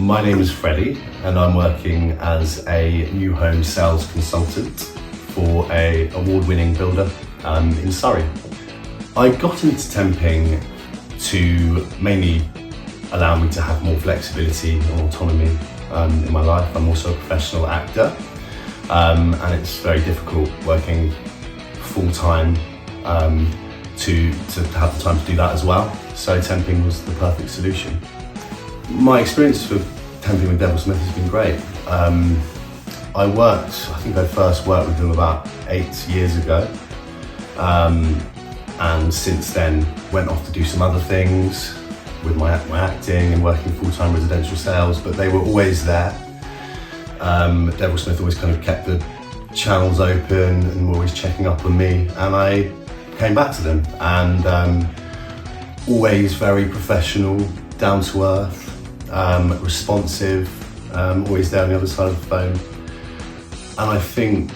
My name is Freddy and I'm working as a new home sales consultant for an award-winning builder in Surrey. I got into temping to mainly allow me to have more flexibility and autonomy in my life. I'm also a professional actor and it's very difficult working full-time to have the time to do that as well. So temping was the perfect solution. My experience with temping with Devil Smith has been great. I think I first worked with them about 8 years ago. And since then went off to do some other things with my acting and working full-time residential sales, but they were always there. Devil Smith always kind of kept the channels open and were always checking up on me, and I came back to them, and always very professional, down to earth, responsive, always there on the other side of the phone. And I think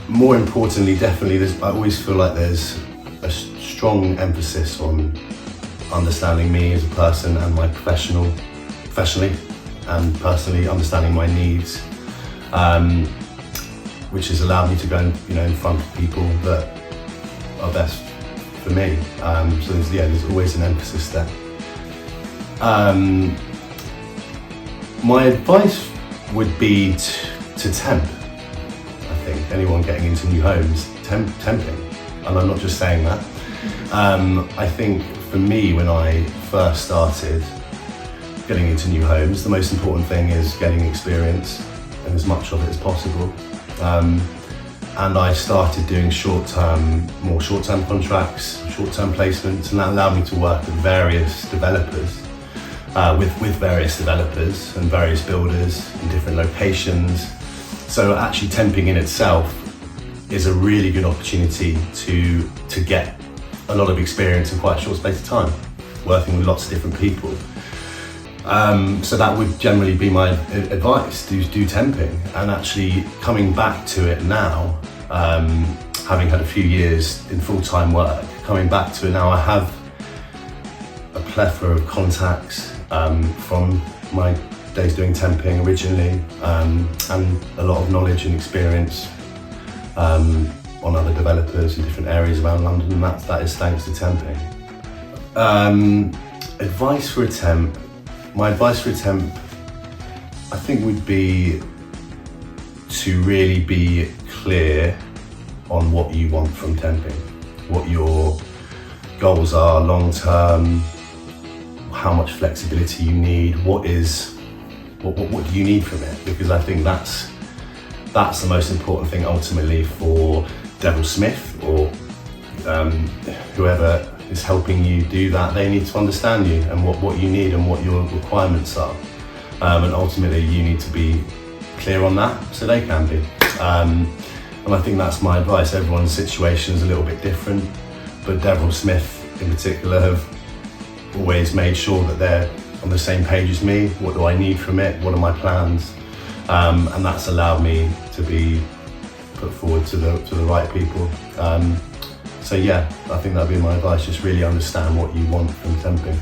more importantly, definitely, I always feel like there's a strong emphasis on understanding me as a person and my professionally and personally understanding my needs, which has allowed me to go in front of people that are best for me. So there's always an emphasis there. My advice would be to temp. I think anyone getting into new homes, temping, and I'm not just saying that. I think for me, when I first started getting into new homes, the most important thing is getting experience and as much of it as possible. And I started doing more short-term contracts, short-term placements, and that allowed me to work with various developers, and various builders in different locations. So actually temping in itself is a really good opportunity to get a lot of experience in quite a short space of time, working with lots of different people. So that would generally be my advice, do temping. And actually coming back to it now, having had a few years in full-time work, coming back to it now, I have a plethora of contacts from my days doing temping originally, and a lot of knowledge and experience on other developers in different areas around London, and that is thanks to temping. Advice for a temp. My advice for a temp, I think, would be to really be clear on what you want from temping, what your goals are long-term, how much flexibility you need, what do you need from it? Because I think that's the most important thing ultimately for Devil Smith or whoever is helping you do that. They need to understand you and what you need and what your requirements are. And ultimately you need to be clear on that so they can be. And I think that's my advice. Everyone's situation is a little bit different, but Devil Smith in particular have always made sure that they're on the same page as me. What do I need from it? What are my plans? And that's allowed me to be put forward to the right people. So yeah, I think that'd be my advice. Just really understand what you want from temping.